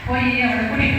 போய் அவனை கூட்டிட்டு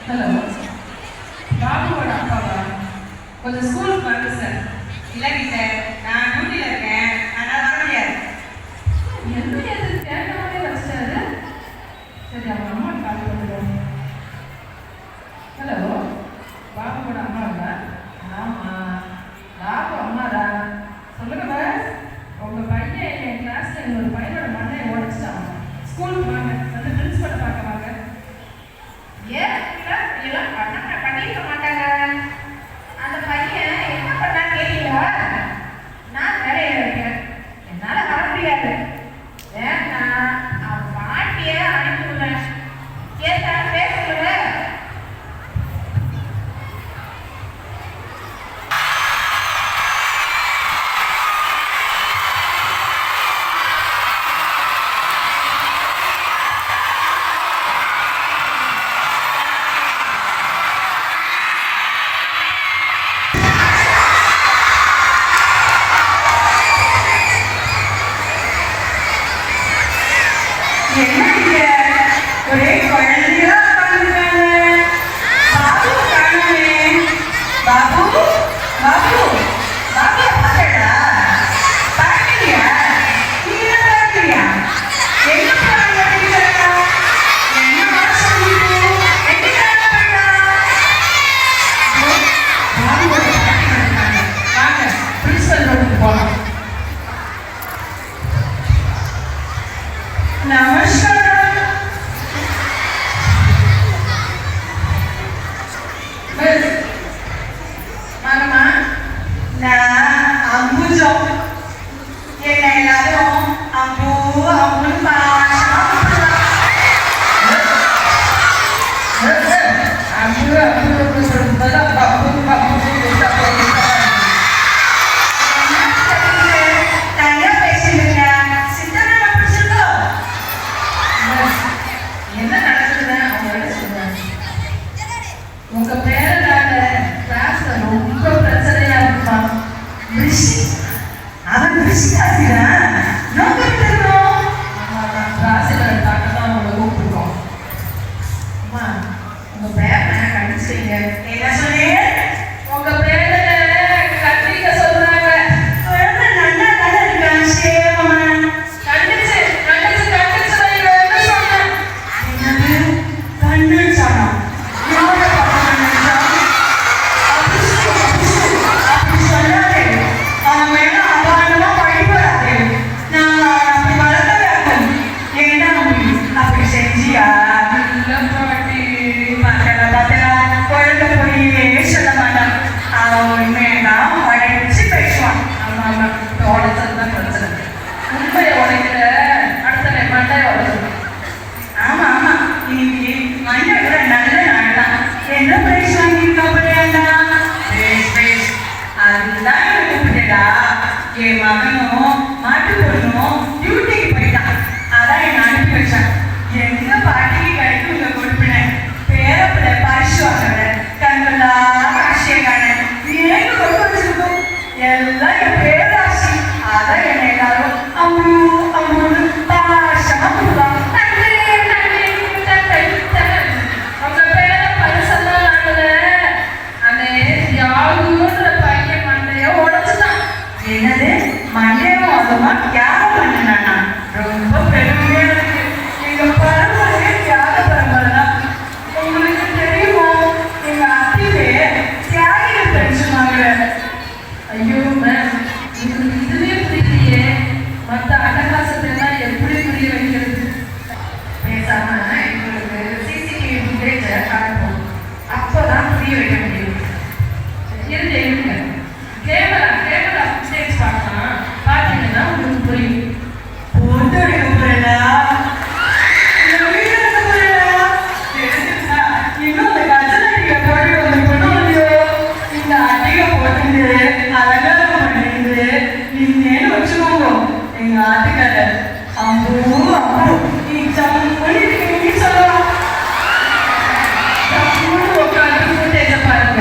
ஹலோ, பாபுவோட அப்பாவா? கொஞ்சம் ஸ்கூலுக்கு வாங்க சார். இல்லைங்க சார், நான் டியூட்டியில் இருக்கேன், அதனால் வர முடியாது. என்ன எது கேட்காமலே வச்சிட்டாரு. சரி, அவங்க அம்மா கால் பண்ணுறோம். ஹலோ, பாபுவோட அம்மாவா? ஆமாம், பாபு அம்மா தான். சொல்லுங்க பாஸ், உங்கள் பையன் என் கிளாஸில் இன்னொரு பையனோட மண்ணையை உடச்சிட்டான். ஸ்கூலுக்கு வாங்க, வந்து பிரின்ஸ்பலை பார்க்க வாங்க. ஏன் இதெல்லாம் பண்ணிருக்க மாட்டாங்க. அந்த பையன் என்ன பண்ணா கேட்டீங்களா? நான் வேலையில இருக்கேன், என்னால வர முடியாது. ஏன்னா அவன் பாட்டிய அனுப்பிவிடுறேன். கேட்டா பேசுங்க. புரிய வைக்க முடியும். இருங்க கேமரா ஃபுட்டேஜ் பார்க்கலாம், பார்த்தீங்கன்னா உங்களுக்கு புரியும். போட்டோ எடுக்க போறேன்னா இன்னும் அந்த கஜனடிக்க போட்டு வந்து கொண்டு இந்த அடிக்க போட்டு அலங்காரம் பண்ணிட்டு நின்னேன்னு வச்சுக்கோங்க. எங்க ஆட்டுக்கடை அம்போ நீ சம் பண்ணிட்டு சொல்லலாம். உட்காந்து ஃபுட்டேஜை பாருங்க.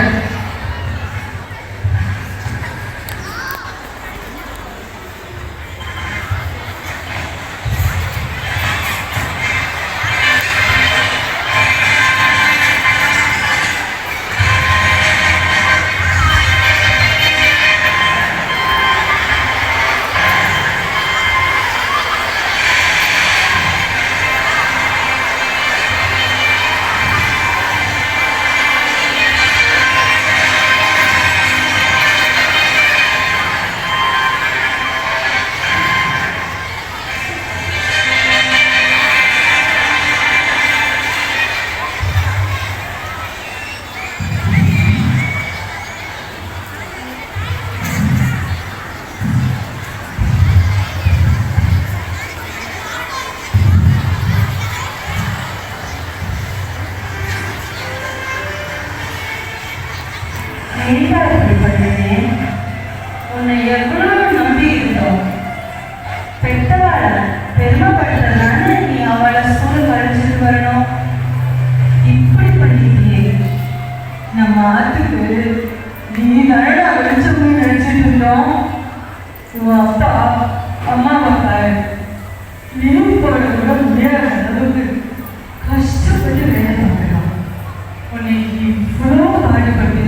உன்னை எவ்வளவு நம்பி இருந்தோம். பெற்றவாள பெருமைப்படுறதுனால நீ அவளை ஸ்கூல் வரைச்சிட்டு வரணும். இப்படி பண்ணிட்டியே. நம்ம ஆத்துக்கு நீ தானடா வெளிச்சம் நினைச்சிட்டு இருந்தோம். உன் அப்பா அம்மாவை லீவு போட கூட முடியாத அளவுக்கு கஷ்டப்பட்டு வேலை பார்க்கலாம். உன்னை இவ்வளோ பாடுபட்டு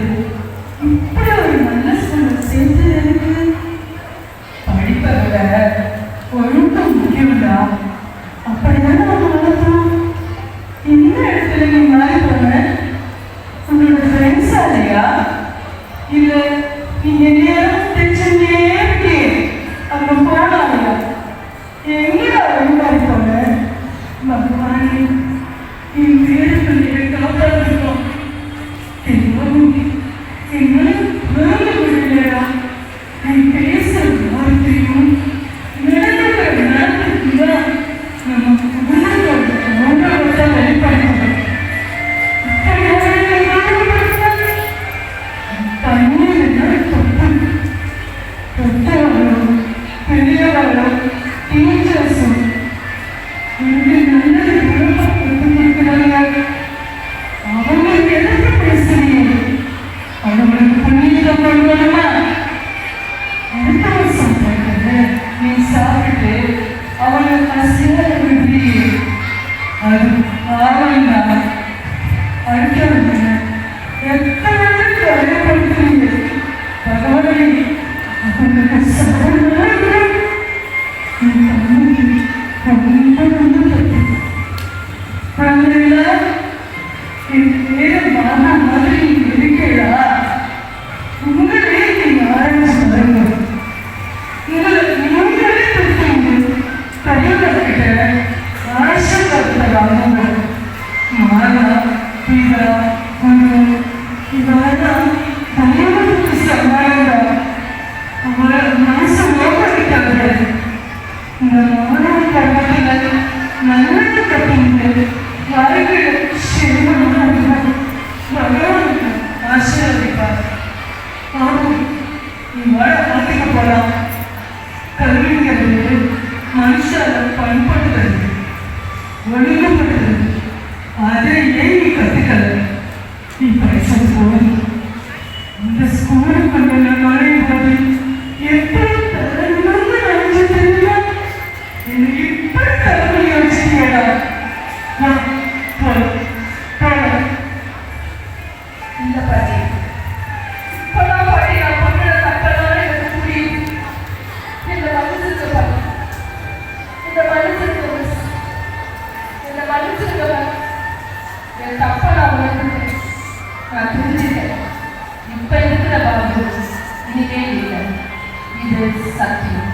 இப்படி ஒரு நல்ல ஸ்கூல்ல சேர்த்து எனக்கு படிப்பை விட ஒழுங்கம் முக்கியம்டா. அப்படிதானே நம்ம வளர்த்தோம். இந்த இடத்துல நீ மாறி போன உன்னோட ஃப்ரெண்ட்ஸா இல்லையா? இல்லை நீங்க நேரம் டென்ஷன்லே இருக்கே அங்க போனாலையா? எங்கடா மாறி போன? பகவானே என் பேரு சொல்லிட்டு காப்பாற்றிருக்கோம். இப்ப இருக்கிற பாபு இனிமே இல்லை. இது சத்தியம்.